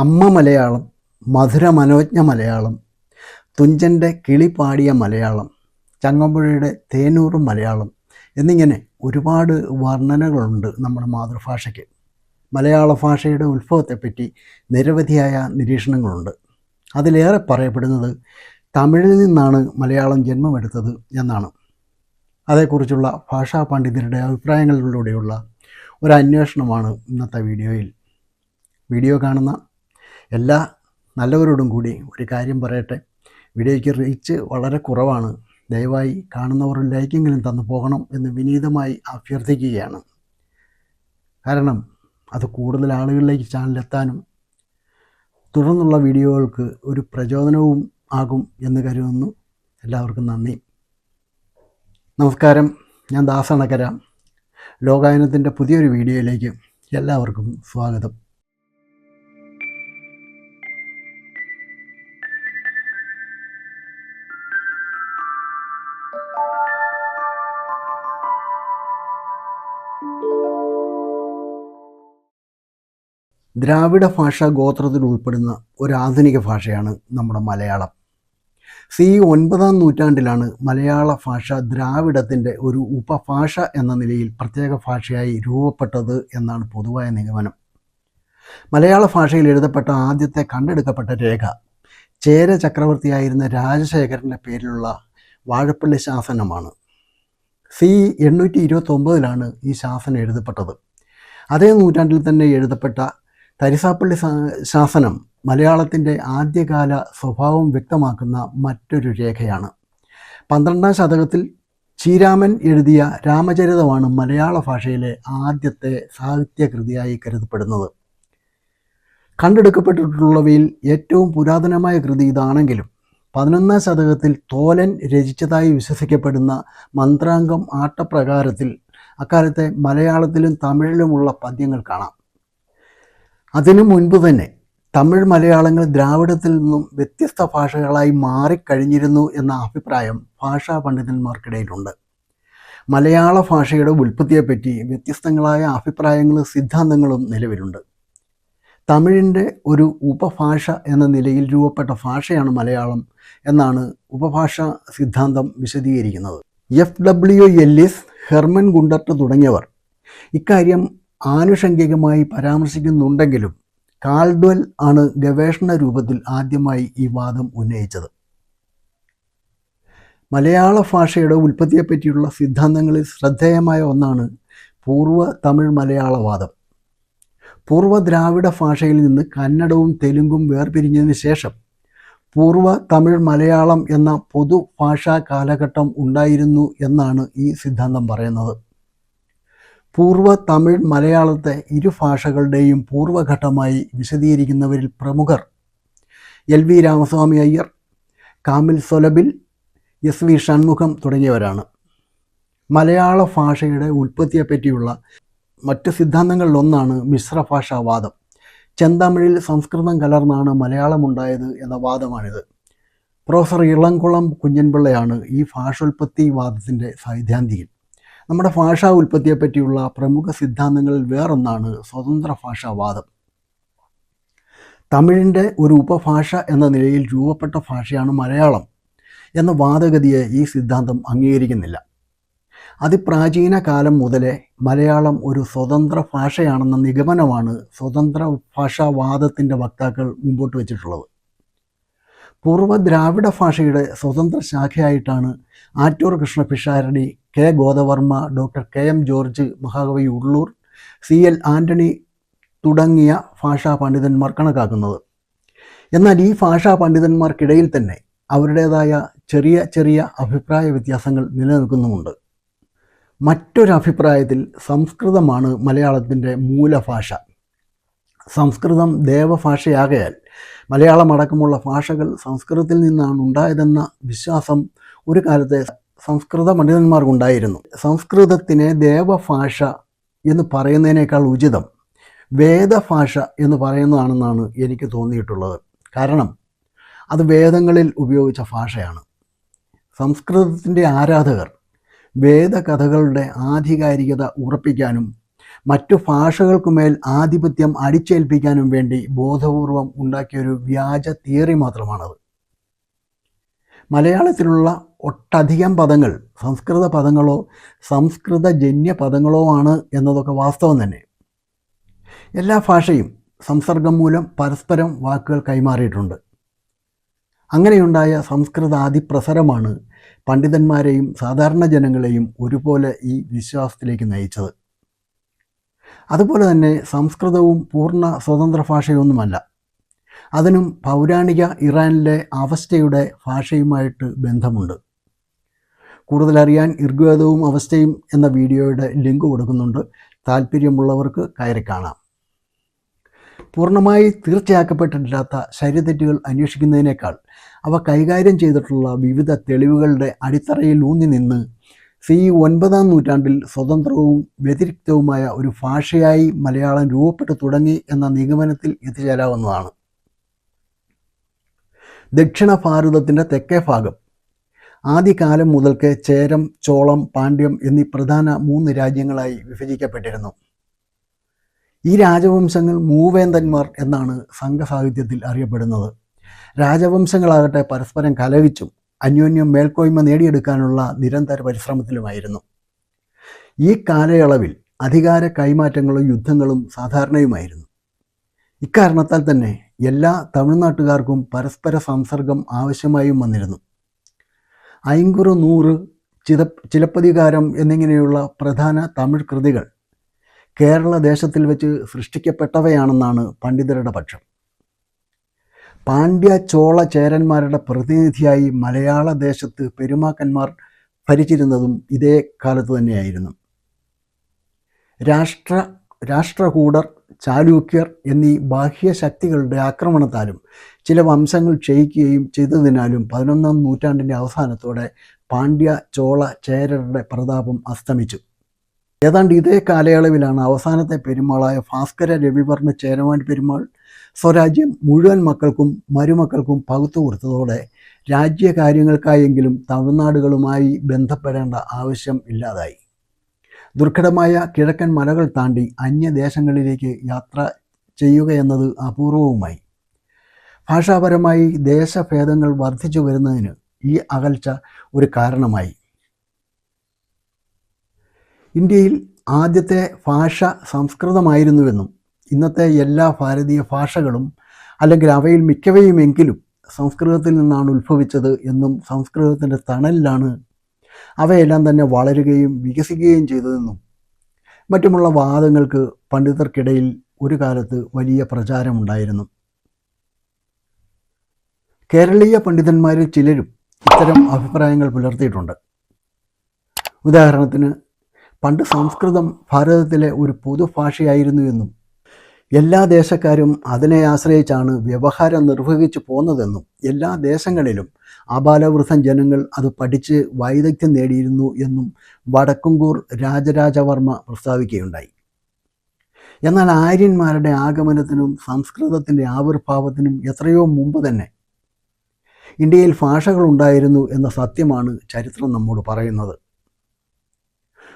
അമ്മ മലയാളം, മധുരമനോജ്ഞ മലയാളം, തുഞ്ചൻ്റെ കിളി പാടിയ മലയാളം, ചങ്ങമ്പുഴയുടെ തേനൂറും മലയാളം എന്നിങ്ങനെ ഒരുപാട് വർണ്ണനകളുണ്ട് നമ്മുടെ മാതൃഭാഷയ്ക്ക്. മലയാള ഭാഷയുടെ ഉത്ഭവത്തെപ്പറ്റി നിരവധിയായ നിരീക്ഷണങ്ങളുണ്ട്. അതിലേറെ പറയപ്പെടുന്നത് തമിഴിൽ നിന്നാണ് മലയാളം ജന്മമെടുത്തത് എന്നാണ്. അതേക്കുറിച്ചുള്ള ഭാഷാ പണ്ഡിതരുടെ അഭിപ്രായങ്ങളിലൂടെയുള്ള ഒരു അന്വേഷണമാണ് ഇന്നത്തെ വീഡിയോയിൽ. വീഡിയോ കാണുന്ന എല്ലാ നല്ലവരോടും കൂടി ഒരു കാര്യം പറയട്ടെ, വീഡിയോയ്ക്ക് റീച്ച് വളരെ കുറവാണ്. ദയവായി കാണുന്നവർ ലൈക്കെങ്കിലും തന്നു പോകണം എന്ന് വിനീതമായി അഭ്യർത്ഥിക്കുകയാണ്. കാരണം അത് കൂടുതൽ ആളുകളിലേക്ക് ചാനലെത്താനും തുടർന്നുള്ള വീഡിയോകൾക്ക് ഒരു പ്രചോദനവും ആകും എന്ന് കരുതുന്നു. എല്ലാവർക്കും നന്ദി. നമസ്കാരം, ഞാൻ ദാസണക്കര. ലോകായനത്തിൻ്റെ പുതിയൊരു വീഡിയോയിലേക്ക് എല്ലാവർക്കും സ്വാഗതം. ദ്രാവിഡ ഭാഷാ ഗോത്രത്തിൽ ഉൾപ്പെടുന്ന ഒരു ആധുനിക ഭാഷയാണ് നമ്മുടെ മലയാളം. CE 9 നൂറ്റാണ്ടിലാണ് മലയാള ഭാഷ ദ്രാവിഡത്തിൻ്റെ ഒരു ഉപഭാഷ എന്ന നിലയിൽ പ്രത്യേക ഭാഷയായി രൂപപ്പെട്ടത് എന്നാണ് പൊതുവായ നിഗമനം. മലയാള ഭാഷയിൽ എഴുതപ്പെട്ട ആദ്യത്തെ കണ്ടെടുക്കപ്പെട്ട രേഖ ചേര ചക്രവർത്തിയായിരുന്ന രാജശേഖരൻ്റെ പേരിലുള്ള വാഴപ്പള്ളി ശാസനമാണ്. CE 829 ഈ ശാസനം എഴുതപ്പെട്ടത്. അതേ നൂറ്റാണ്ടിൽ തന്നെ എഴുതപ്പെട്ട തരിസാപ്പള്ളി ശാസനം മലയാളത്തിൻ്റെ ആദ്യകാല സ്വഭാവം വ്യക്തമാക്കുന്ന മറ്റൊരു രേഖയാണ്. 12ാം ശതകത്തിൽ ചീരാമൻ എഴുതിയ രാമചരിതമാണ് മലയാള ഭാഷയിലെ ആദ്യത്തെ സാഹിത്യകൃതിയായി കരുതപ്പെടുന്നത്. കണ്ടെടുക്കപ്പെട്ടിട്ടുള്ളവയിൽ ഏറ്റവും പുരാതനമായ കൃതി ഇതാണെങ്കിലും 11ാം ശതകത്തിൽ തോലൻ രചിച്ചതായി വിശ്വസിക്കപ്പെടുന്ന മന്ത്രാംഗം ആട്ടപ്രകാരത്തിൽ അക്കാലത്തെ മലയാളത്തിലും തമിഴിലുമുള്ള പദ്യങ്ങൾ കാണാം. അതിനു മുൻപ് തന്നെ തമിഴ് മലയാളങ്ങൾ ദ്രാവിഡത്തിൽ നിന്നും വ്യത്യസ്ത ഭാഷകളായി മാറിക്കഴിഞ്ഞിരുന്നു എന്ന അഭിപ്രായം ഭാഷാ പണ്ഡിതന്മാർക്കിടയിലുണ്ട്. മലയാള ഭാഷയുടെ ഉൽപ്പത്തിയെപ്പറ്റി വ്യത്യസ്തങ്ങളായ അഭിപ്രായങ്ങളും സിദ്ധാന്തങ്ങളും നിലവിലുണ്ട്. തമിഴിൻ്റെ ഒരു ഉപഭാഷ എന്ന നിലയിൽ രൂപപ്പെട്ട ഭാഷയാണ് മലയാളം എന്നാണ് ഉപഭാഷാ സിദ്ധാന്തം വിശദീകരിക്കുന്നത്. FW എല്ലിസ്, ഹെർമൻ ഗുണ്ടർട്ട് തുടങ്ങിയവർ ഇക്കാര്യം ആനുഷംഗികമായി പരാമർശിക്കുന്നുണ്ടെങ്കിലും കാൾഡ്വെൽ ആണ് ഗവേഷണ രൂപത്തിൽ ആദ്യമായി ഈ വാദം ഉന്നയിച്ചത്. മലയാള ഭാഷയുടെ ഉൽപ്പത്തിയെപ്പറ്റിയുള്ള സിദ്ധാന്തങ്ങളിൽ ശ്രദ്ധേയമായ ഒന്നാണ് പൂർവ്വ തമിഴ് മലയാളവാദം. പൂർവ്വ ദ്രാവിഡ ഭാഷയിൽ നിന്ന് കന്നഡവും തെലുങ്കും വേർപിരിഞ്ഞതിന് ശേഷം പൂർവ്വ തമിഴ് മലയാളം എന്ന പൊതുഭാഷാ കാലഘട്ടം ഉണ്ടായിരുന്നു എന്നാണ് ഈ സിദ്ധാന്തം പറയുന്നത്. പൂർവ്വ തമിഴ് മലയാളത്തെ ഇരു ഭാഷകളുടെയും പൂർവ്വഘട്ടമായി വിശദീകരിക്കുന്നവരിൽ പ്രമുഖർ LV രാമസ്വാമി അയ്യർ, കാമിൽ സൊലബിൽ, SV ഷൺമുഖം തുടങ്ങിയവരാണ്. മലയാള ഭാഷയുടെ ഉൽപ്പത്തിയെപ്പറ്റിയുള്ള മറ്റ് സിദ്ധാന്തങ്ങളിലൊന്നാണ് മിശ്രഭാഷാവാദം. ചെന്തമിഴിൽ സംസ്കൃതം കലർന്നാണ് മലയാളമുണ്ടായത് എന്ന വാദമാണിത്. പ്രൊഫസർ ഇളംകുളം കുഞ്ഞൻപിള്ളയാണ് ഈ ഭാഷോൽപ്പത്തി വാദത്തിൻ്റെ സൈദ്ധാന്തികൻ. നമ്മുടെ ഭാഷാ ഉൽപ്പത്തിയെപ്പറ്റിയുള്ള പ്രമുഖ സിദ്ധാന്തങ്ങളിൽ വേറൊന്നാണ് സ്വതന്ത്ര ഭാഷാവാദം. തമിഴിൻ്റെ ഒരു ഉപഭാഷ എന്ന നിലയിൽ രൂപപ്പെട്ട ഭാഷയാണ് മലയാളം എന്ന വാദഗതിയെ ഈ സിദ്ധാന്തം അംഗീകരിക്കുന്നില്ല. അതിപ്രാചീന കാലം മുതലേ മലയാളം ഒരു സ്വതന്ത്ര ഭാഷയാണെന്ന നിഗമനമാണ് സ്വതന്ത്ര ഭാഷാവാദത്തിൻ്റെ വക്താക്കൾ മുമ്പോട്ട് വച്ചിട്ടുള്ളത്. പൂർവ്വ ദ്രാവിഡ ഭാഷയുടെ സ്വതന്ത്ര ശാഖയായിട്ടാണ് Attoor Krishna Pisharody, K Godavarma, doctor KM George, മഹാകവി ഉള്ളൂർ, CL ആൻ്റണി തുടങ്ങിയ ഭാഷാ പണ്ഡിതന്മാർ കണക്കാക്കുന്നത്. എന്നാൽ ഈ ഭാഷാ പണ്ഡിതന്മാർക്കിടയിൽ തന്നെ അവരുടേതായ ചെറിയ ചെറിയ അഭിപ്രായ വ്യത്യാസങ്ങൾ നിലനിൽക്കുന്നുമുണ്ട്. മറ്റൊരഭിപ്രായത്തിൽ സംസ്കൃതമാണ് മലയാളത്തിൻ്റെ മൂലഭാഷ. സംസ്കൃതം ദേവഭാഷയാകയാൽ മലയാളമടക്കമുള്ള ഭാഷകൾ സംസ്കൃതത്തിൽ നിന്നാണ് ഉണ്ടായതെന്ന വിശ്വാസം ഒരു കാലത്തെ സംസ്കൃത പണ്ഡിതന്മാർക്കുണ്ടായിരുന്നു. സംസ്കൃതത്തിനെ ദേവഭാഷ എന്ന് പറയുന്നതിനേക്കാൾ ഉചിതം വേദഭാഷ എന്ന് പറയുന്നതാണെന്നാണ് എനിക്ക് തോന്നിയിട്ടുള്ളത്. കാരണം അത് വേദങ്ങളിൽ ഉപയോഗിച്ച ഭാഷയാണ്. സംസ്കൃതത്തിൻ്റെ ആരാധകർ വേദകഥകളുടെ ആധികാരികത ഉറപ്പിക്കാനും മറ്റു ഭാഷകൾക്കുമേൽ ആധിപത്യം അടിച്ചേൽപ്പിക്കാനും വേണ്ടി ബോധപൂർവം ഉണ്ടാക്കിയൊരു വ്യാജ തിയറി മാത്രമാണത്. മലയാളത്തിലുള്ള ഒട്ടധികം പദങ്ങൾ സംസ്കൃത പദങ്ങളോ സംസ്കൃതജന്യ പദങ്ങളോ ആണ് എന്നതൊക്കെ വാസ്തവം തന്നെ. എല്ലാ ഭാഷയും സംസർഗം മൂലം പരസ്പരം വാക്കുകൾ കൈമാറിയിട്ടുണ്ട്. അങ്ങനെയുണ്ടായ സംസ്കൃത അതിപ്രസരമാണ് പണ്ഡിതന്മാരെയും സാധാരണ ജനങ്ങളെയും ഒരുപോലെ ഈ വിശ്വാസത്തിലേക്ക് നയിച്ചത്. അതുപോലെ തന്നെ സംസ്കൃതവും പൂർണ്ണ സ്വതന്ത്ര ഭാഷയൊന്നുമല്ല. അതിനും പൗരാണിക ഇറാനിലെ അവസ്ഥയുടെ ഭാഷയുമായിട്ട് ബന്ധമുണ്ട്. കൂടുതലറിയാൻ ഋഗ്വേദവും അവസ്ഥയും എന്ന വീഡിയോയുടെ ലിങ്ക് കൊടുക്കുന്നുണ്ട്. താല്പര്യമുള്ളവർക്ക് കയറി കാണാം. പൂർണ്ണമായി തീർച്ചയാക്കപ്പെട്ടിട്ടില്ലാത്ത ശരീരതെറ്റുകൾ അന്വേഷിക്കുന്നതിനേക്കാൾ അവ കൈകാര്യം ചെയ്തിട്ടുള്ള വിവിധ തെളിവുകളുടെ അടിത്തറയിൽ ഊന്നി നിന്ന് CE 9-ാം നൂറ്റാണ്ടിൽ സ്വതന്ത്രവും വ്യതിരിക്തവുമായ ഒരു ഭാഷയായി മലയാളം രൂപപ്പെട്ടു തുടങ്ങി എന്ന നിഗമനത്തിൽ എത്തിച്ചേരാവുന്നതാണ്. ദക്ഷിണ ഭാരതത്തിൻ്റെ തെക്കേ ഭാഗം ആദ്യകാലം മുതൽക്ക് ചേരം, ചോളം, പാണ്ഡ്യം എന്നീ പ്രധാന 3 രാജ്യങ്ങളായി വിഭജിക്കപ്പെട്ടിരുന്നു. ഈ രാജവംശങ്ങൾ മൂവേന്തന്മാർ എന്നാണ് സംഘസാഹിത്യത്തിൽ അറിയപ്പെടുന്നത്. രാജവംശങ്ങളാകട്ടെ പരസ്പരം കലഹിച്ചും അന്യോന്യം മേൽക്കോയ്മ നേടിയെടുക്കാനുള്ള നിരന്തര പരിശ്രമത്തിലുമായിരുന്നു. ഈ കാലയളവിൽ അധികാര കൈമാറ്റങ്ങളും യുദ്ധങ്ങളും സാധാരണയുമായിരുന്നു. ഇക്കാരണത്താൽ തന്നെ എല്ലാ തമിഴ്നാട്ടുകാർക്കും പരസ്പര സംസർഗം ആവശ്യമായും വന്നിരുന്നു. ഐങ്കുറു നൂറ്, ചിലപ്പതികാരം എന്നിങ്ങനെയുള്ള പ്രധാന തമിഴ് കൃതികൾ കേരള ദേശത്തിൽ വെച്ച് സൃഷ്ടിക്കപ്പെട്ടവയാണെന്നാണ് പണ്ഡിതരുടെ പക്ഷം. പാണ്ഡ്യ, ചോള, ചേരന്മാരുടെ പ്രതിനിധിയായി മലയാള ദേശത്ത് പെരുമാക്കന്മാർ ഭരിച്ചിരുന്നതും ഇതേ കാലത്ത് തന്നെയായിരുന്നു. രാഷ്ട്രകൂടർ, ചാലൂക്യർ എന്നീ ബാഹ്യശക്തികളുടെ ആക്രമണത്താലും ചില വംശങ്ങൾ ക്ഷയിക്കുകയും ചെയ്തതിനാലും 11-ാം നൂറ്റാണ്ടിൻ്റെ അവസാനത്തോടെ പാണ്ഡ്യ, ചോള, ചേരരുടെ പ്രതാപം അസ്തമിച്ചു. ഏതാണ്ട് ഇതേ കാലയളവിലാണ് അവസാനത്തെ പെരുമാളായ ഭാസ്കര രവിവർമ്മ ചേരമാൻ പെരുമാൾ സ്വരാജ്യം മുഴുവൻ മക്കൾക്കും മരുമക്കൾക്കും പകുത്തു കൊടുത്തതോടെ രാജ്യകാര്യങ്ങൾക്കായെങ്കിലും തമിഴ്നാടുകളുമായി ബന്ധപ്പെടേണ്ട ആവശ്യം ഇല്ലാതായി. ദുർഘടമായ കിഴക്കൻ മലകൾ താണ്ടി അന്യദേശങ്ങളിലേക്ക് യാത്ര ചെയ്യുകയെന്നത് അപൂർവവുമായി. ഭാഷാപരമായി ദേശഭേദങ്ങൾ വർദ്ധിച്ചു വരുന്നതിന് ഈ അകൽച്ച ഒരു കാരണമായി. ഇന്ത്യയിൽ ആദ്യത്തെ ഭാഷ സംസ്കൃതമായിരുന്നുവെന്നും ഇന്നത്തെ എല്ലാ ഭാരതീയ ഭാഷകളും അല്ലെങ്കിൽ അവയിൽ മിക്കവയുമെങ്കിലും സംസ്കൃതത്തിൽ നിന്നാണ് ഉത്ഭവിച്ചത് എന്നും സംസ്കൃതത്തിൻ്റെ തണലിലാണ് അവയെല്ലാം തന്നെ വളരുകയും വികസിക്കുകയും ചെയ്തതെന്നും മറ്റുമുള്ള വാദങ്ങൾക്ക് പണ്ഡിതർക്കിടയിൽ ഒരു കാലത്ത് വലിയ പ്രചാരമുണ്ടായിരുന്നു. കേരളീയ പണ്ഡിതന്മാരിൽ ചിലരും ഇത്തരം അഭിപ്രായങ്ങൾ പുലർത്തിയിട്ടുണ്ട്. ഉദാഹരണത്തിന്, പണ്ട് സംസ്കൃതം ഭാരതത്തിലെ ഒരു പൊതുഭാഷയായിരുന്നുവെന്നും എല്ലാ ദേശക്കാരും അതിനെ ആശ്രയിച്ചാണ് വ്യവഹാരം നിർവഹിച്ചു പോന്നതെന്നും എല്ലാ ദേശങ്ങളിലും ആബാലവൃദ്ധം ജനങ്ങൾ അത് പഠിച്ച് വൈദഗ്ധ്യം നേടിയിരുന്നു എന്നും വടക്കുംകൂർ രാജരാജവർമ്മ പ്രസ്താവിക്കുകയുണ്ടായി. എന്നാൽ ആര്യന്മാരുടെ ആഗമനത്തിനും സംസ്കൃതത്തിൻ്റെ ആവിർഭാവത്തിനും എത്രയോ മുമ്പ് തന്നെ ഇന്ത്യയിൽ ഭാഷകളുണ്ടായിരുന്നു എന്ന സത്യമാണ് ചരിത്രം നമ്മോട് പറയുന്നത്.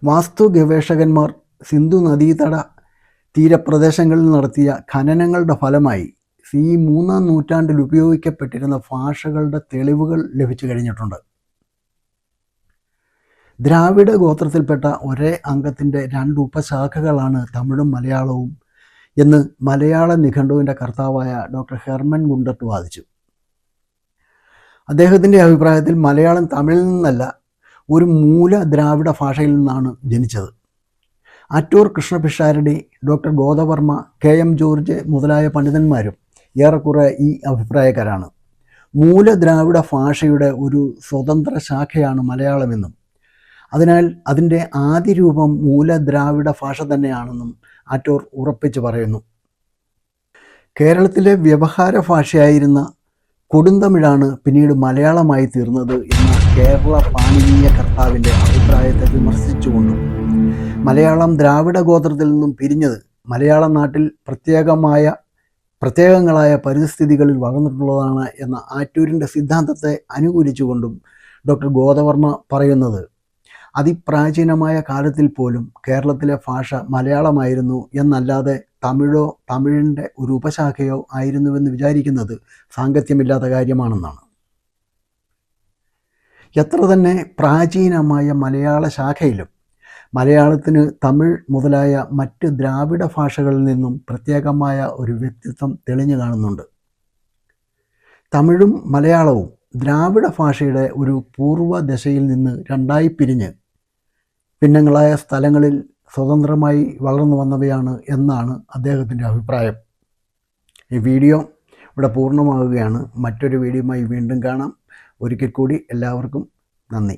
വാസ്തു ഗവേഷകന്മാർ സിന്ധു നദീതട തീരപ്രദേശങ്ങളിൽ നടത്തിയ ഖനനങ്ങളുടെ ഫലമായി CE 3-ാം നൂറ്റാണ്ടിൽ ഉപയോഗിക്കപ്പെട്ടിരുന്ന ഭാഷകളുടെ തെളിവുകൾ ലഭിച്ചു കഴിഞ്ഞിട്ടുണ്ട്. ദ്രാവിഡ ഗോത്രത്തിൽപ്പെട്ട ഒരേ അംഗത്തിൻ്റെ 2 ഉപശാഖകളാണ് തമിഴും മലയാളവും എന്ന് മലയാള നിഘണ്ടുവിൻ്റെ കർത്താവായ ഡോക്ടർ ഹെർമൻ ഗുണ്ടർട്ട് വാദിച്ചു. അദ്ദേഹത്തിൻ്റെ അഭിപ്രായത്തിൽ മലയാളം തമിഴിൽ നിന്നല്ല, ഒരു മൂല ദ്രാവിഡ ഭാഷയിൽ നിന്നാണ് ജനിച്ചത്. Attoor Krishna Pisharody, doctor Godavarma, KM George മുതലായ പണ്ഡിതന്മാരും ഏറെക്കുറെ ഈ അഭിപ്രായക്കാരാണ്. മൂല ദ്രാവിഡ ഭാഷയുടെ ഒരു സ്വതന്ത്ര ശാഖയാണ് മലയാളമെന്നും അതിനാൽ അതിൻ്റെ ആദ്യ രൂപം മൂല ദ്രാവിഡ ഭാഷ തന്നെയാണെന്നും ആറ്റൂർ ഉറപ്പിച്ച് പറയുന്നു. കേരളത്തിലെ വ്യവഹാര ഭാഷയായിരുന്ന കൊടുന്തമിഴാണ് പിന്നീട് മലയാളമായി തീർന്നത് എന്ന കേരള പാണിനീയ കർത്താവിൻ്റെ അഭിപ്രായത്തെ വിമർശിച്ചുകൊണ്ടും മലയാളം ദ്രാവിഡ ഗോത്രത്തിൽ നിന്നും പിരിഞ്ഞത് മലയാളം നാട്ടിൽ പ്രത്യേകങ്ങളായ പരിസ്ഥിതികളിൽ വളർന്നിട്ടുള്ളതാണ് എന്ന ആറ്റൂരിൻ്റെ സിദ്ധാന്തത്തെ അനുകൂലിച്ചുകൊണ്ടും ഡോക്ടർ ഗോദവർമ്മ പറയുന്നത് അതിപ്രാചീനമായ കാലത്തിൽ പോലും കേരളത്തിലെ ഭാഷ മലയാളമായിരുന്നു എന്നല്ലാതെ തമിഴോ തമിഴിൻ്റെ ഒരു ഉപശാഖയോ ആയിരുന്നുവെന്ന് വിചാരിക്കുന്നത് സാങ്കത്യമില്ലാത്ത കാര്യമാണെന്നാണ്. എത്ര തന്നെ പ്രാചീനമായ മലയാള ശാഖയിലും മലയാളത്തിന് തമിഴ് മുതലായ മറ്റ് ദ്രാവിഡ ഭാഷകളിൽ നിന്നും പ്രത്യേകമായ ഒരു വ്യക്തിത്വം തെളിഞ്ഞു കാണുന്നുണ്ട്. തമിഴും മലയാളവും ദ്രാവിഡ ഭാഷയുടെ ഒരു പൂർവ്വദശയിൽ നിന്ന് രണ്ടായി പിരിഞ്ഞ് ഭിന്നങ്ങളായ സ്ഥലങ്ങളിൽ സ്വതന്ത്രമായി വളർന്നു വന്നവയാണ് എന്നാണ് അദ്ദേഹത്തിൻ്റെ അഭിപ്രായം. ഈ വീഡിയോ ഇവിടെ പൂർണ്ണമാവുകയാണ്. മറ്റൊരു വീഡിയോയുമായി വീണ്ടും കാണാം. ഒരിക്കൽ കൂടി എല്ലാവർക്കും നന്ദി.